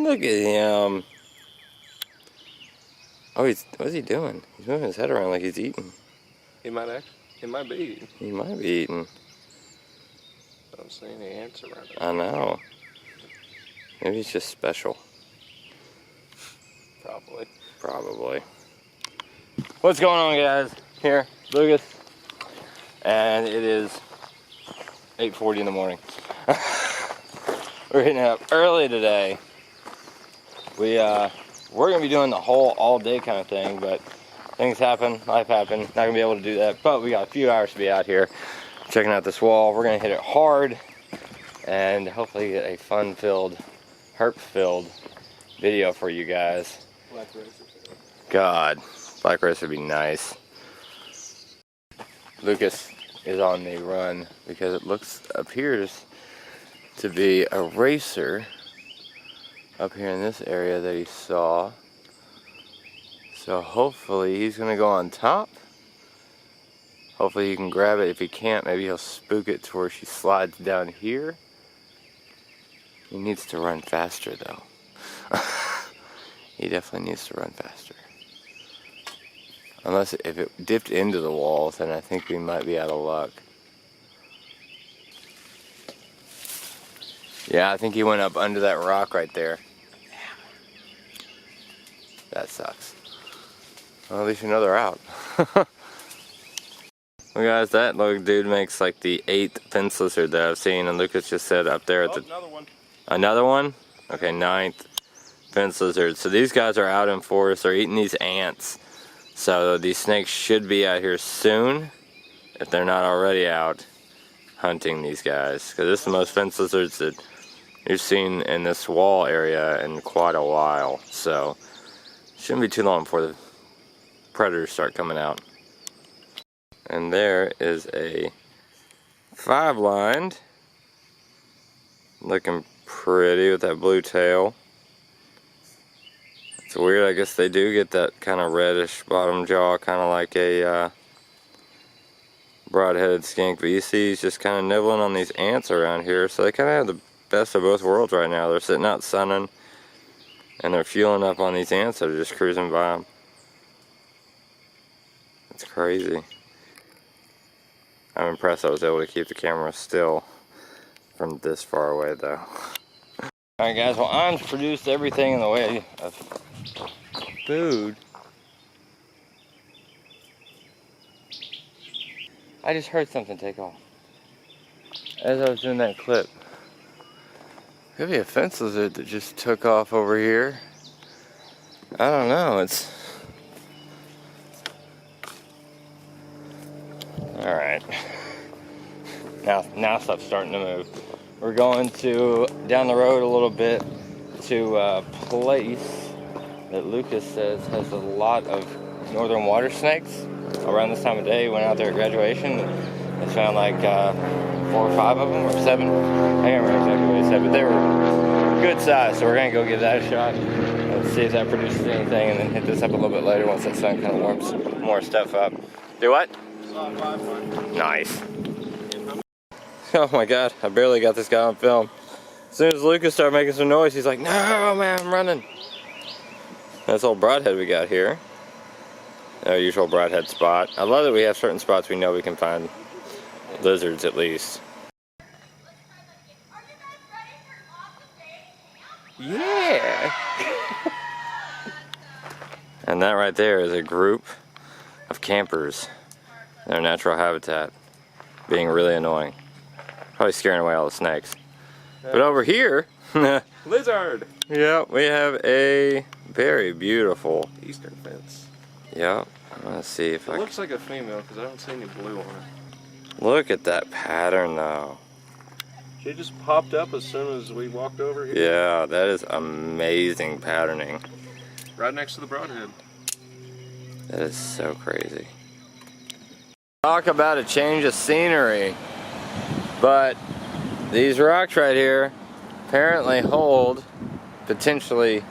Look at him. Oh, what's he doing? He's moving his head around like he's eating. He might be eating. He might be eating. Don't see any ants around it. I know. Maybe he's just special. Probably. What's going on, guys? Here, Lucas. And it is 8:40 in the morning. We're hitting it up early today. We're gonna be doing the whole all day kind of thing, but things happen, life happens. Not gonna be able to do that, but we got a few hours to be out here checking out this wall. We're gonna hit it hard and hopefully get a fun-filled, herp-filled video for you guys. Black racer. God, black racer would be nice. Lucas is on the run because it appears to be a racer up here in this area that he saw. So hopefully he's gonna go on top. Hopefully he can grab it. If he can't, maybe he'll spook it to where she slides down here. He needs to run faster though. He definitely needs to run faster. Unless if it dipped into the walls, then I think we might be out of luck. Yeah, I think he went up under that rock right there. That sucks. Well, at least you know they're out. Well, guys, that little dude makes like the 8th fence lizard that I've seen, and Lucas just said up there at the... Another one. Another one? Okay, 9th fence lizard. So these guys are out in forest. They're eating these ants. So these snakes should be out here soon, if they're not already out hunting these guys. Because this is the most fence lizards that you've seen in this wall area in quite a while. So shouldn't be too long before the predators start coming out. And there is a 5-lined, looking pretty with that blue tail. It's weird, I guess they do get that kind of reddish bottom jaw, kind of like a broad-headed skink, but you see he's just kind of nibbling on these ants around here, so they kind of have the best of both worlds right now. They're sitting out sunning, and they're fueling up on these ants that are just cruising by them. It's crazy. I'm impressed I was able to keep the camera still from this far away though. Alright guys, well I've produced everything in the way of food. I just heard something take off as I was doing that clip. Could be a fence lizard that just took off over here. I don't know, it's... Alright. Now stuff's starting to move. We're going to down the road a little bit to a place that Lucas says has a lot of northern water snakes. Around this time of day, went out there at graduation and found like 4 or 5 of them, or 7. I can't remember exactly what he said, but they were good size. So we're gonna go give that a shot and see if that produces anything, and then hit this up a little bit later once that sun kind of warms more stuff up. Do what? Nice. Oh my god, I barely got this guy on film. As soon as Lucas started making some noise, he's like, no man, I'm running. That's old broadhead we got here. Our usual broadhead spot. I love that we have certain spots we know we can find lizards at least. Yeah! And that right there is a group of campers in their natural habitat, being really annoying. Probably scaring away all the snakes. But over here, Lizard! yeah, we have a very beautiful Eastern fence. Yep. I'm gonna see if It looks like a female because I don't see any blue on it. Look at that pattern though. She just popped up as soon as we walked over here. Yeah, that is amazing patterning. Right next to the broadhead. That is so crazy. Talk about a change of scenery. But these rocks right here apparently hold potentially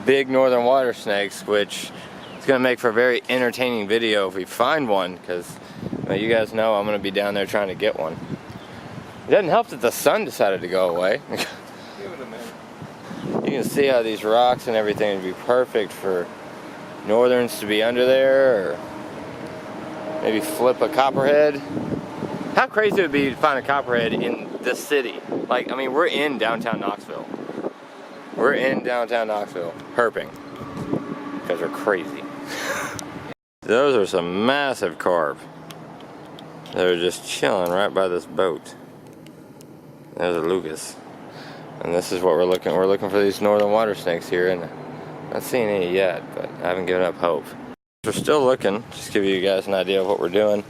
big northern water snakes, which is going to make for a very entertaining video if we find one, because well, you guys know I'm going to be down there trying to get one. It doesn't help that the sun decided to go away. Give it a minute. You You can see how these rocks and everything would be perfect for northerns to be under there, or maybe flip a copperhead. How crazy it would be to find a copperhead in the city. Like, I mean, we're in downtown Knoxville. We're in downtown Knoxville, Herping, because we're crazy. Those are some massive carp. They're just chilling right by this boat. There's a Lucas. And this is what we're looking. We're looking for these northern water snakes here, and not seeing any yet, but I haven't given up hope. We're still looking, just to give you guys an idea of what we're doing.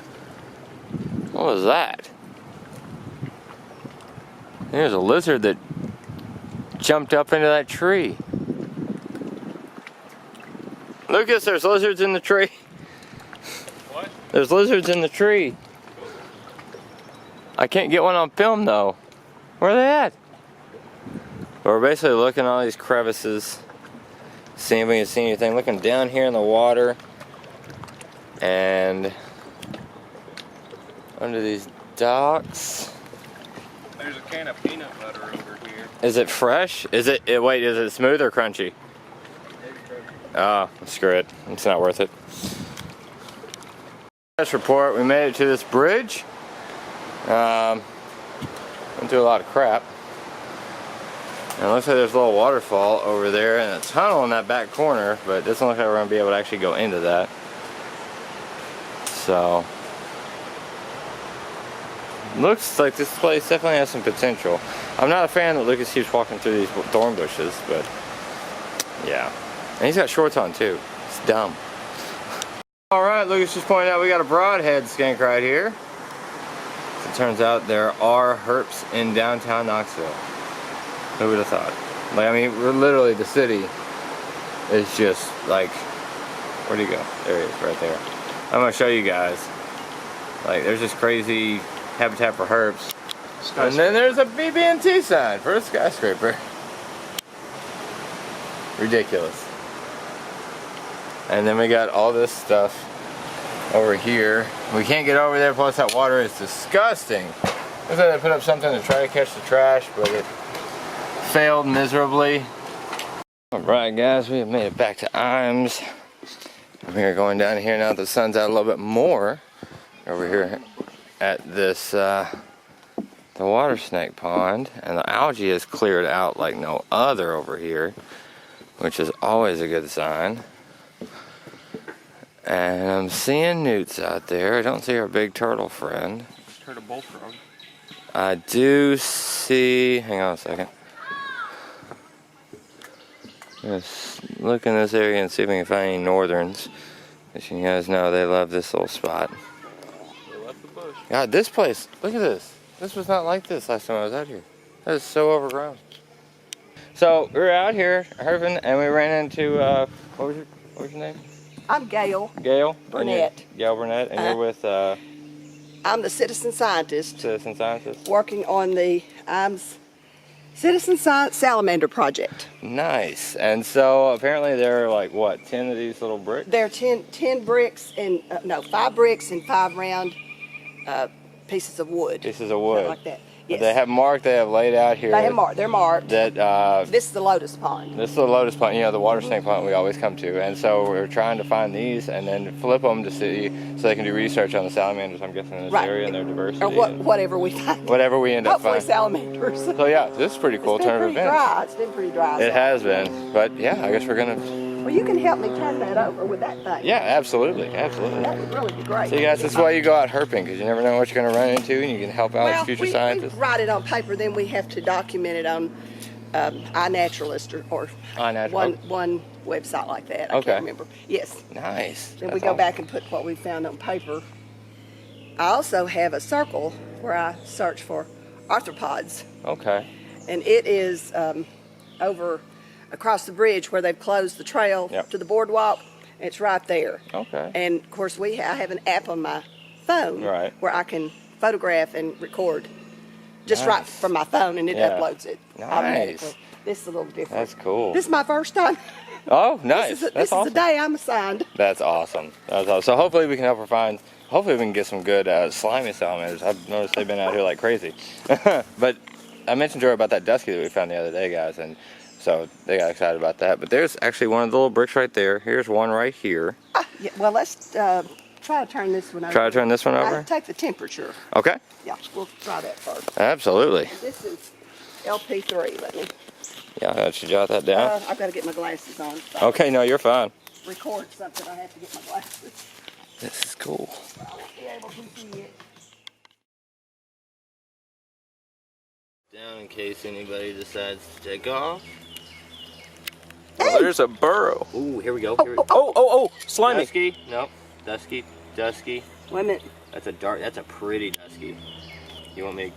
What was that? There's a lizard that jumped up into that tree. Lucas, there's lizards in the tree. What? There's lizards in the tree. I can't get one on film though. Where are they at? But we're basically looking at all these crevices, seeing if we can see anything. Looking down here in the water and under these docks. There's a can of peanut butter over here. Is it fresh? Is it wait, is it smooth or crunchy? Oh, screw it. It's not worth it. This report, we made it to this bridge. Went through a lot of crap. And it looks like there's a little waterfall over there and a tunnel in that back corner, but it doesn't look like we're going to be able to actually go into that. So, looks like this place definitely has some potential. I'm not a fan that Lucas keeps walking through these thorn bushes, but yeah. And he's got shorts on too. It's dumb. Alright, Lucas just pointed out we got a broadhead skink right here. As it turns out there are herps in downtown Knoxville. Who would have thought? Like, I mean, we're literally, the city is just like, where'd he go? There he is, right there. I'm gonna show you guys. Like, there's this crazy habitat for herps. And then there's a BB&T sign for a skyscraper. Ridiculous. And then we got all this stuff over here. We can't get over there, plus that water is disgusting. Looks like they put up something to try to catch the trash, but it failed miserably. Alright guys, we have made it back to Imes. We are going down here now that the sun's out a little bit more. Over here at this, the water snake pond. And the algae is cleared out like no other over here, which is always a good sign. And I'm seeing newts out there. I don't see our big turtle friend. Turtle bullfrog. I do see, hang on a second. Let's look in this area and see if we can find any northerns. As you guys know, they love this little spot. They left the bush. God, this place, look at this. This was not like this last time I was out here. That is so overgrown. So, we were out here, Herping, and we ran into, what was your name? I'm Gail. Gail? Burnett. Gail Burnett, and you're with, I'm the citizen scientist Citizen Scientist? working on the Citizen Science Salamander Project. Nice. And so apparently there are like, what, 10 of these little bricks? There are 10 bricks and, 5 bricks and 5 round pieces of wood. Pieces of wood. Something like that. Yes. They have marked, they have laid out here. They have marked. They're marked. That, this is the lotus pond. this is the lotus pond, you know, the water snake pond we always come to. And so we're trying to find these and then flip them to see, so they can do research on the salamanders, I'm guessing, in this Right. area and their diversity. Or whatever we find. Whatever we end up Hopefully finding. salamanders. So yeah, this is pretty cool It's been turn of pretty events. dry. It's been pretty dry. It has been. But yeah, I guess we're gonna... Well, you can help me turn that over with that thing. Yeah, absolutely, absolutely. That would really be great. So guys, that's why you go out herping, because you never know what you're going to run into, and you can help out future we scientists. write it on paper, then we have to document it on iNaturalist or iNatural. one website like that. I Okay. can't remember. Yes. Nice. Then we That's go awesome. back and put what we found on paper. I also have a circle where I search for arthropods, Okay. and it is over across the bridge where they've closed the trail Yep. to the boardwalk. It's right there. Okay. And of course, I have an app on my phone Right. where I can photograph and record just Nice. right from my phone, and it Yeah. uploads it Nice. automatically. This is a little different. That's cool. This is my first time. Oh, nice. This is That's awesome. the day I'm assigned. That's awesome. That's awesome. So hopefully we can help her find. Hopefully we can get some good slimy salamanders. I've noticed they've been out here like crazy. But I mentioned to her about that dusky that we found the other day, guys, and So they got excited about that. But there's actually one of the little bricks right there. Here's one right here. Yeah, well, let's try to turn this one over. Try to turn this one over? Take the temperature. Okay. Yeah, we'll try that first. Absolutely. This is LP3. Let me. Yeah, I should jot that down. I've got to get my glasses on. Okay, no, you're fine. Record something. I have to get my glasses. This is cool. I won't be able to see it. Down in case anybody decides to take off. Well, there's a burrow. Ooh, here we go. Oh, slimy. Dusky? Nope. Dusky. Wait a minute. That's a pretty dusky. You want me to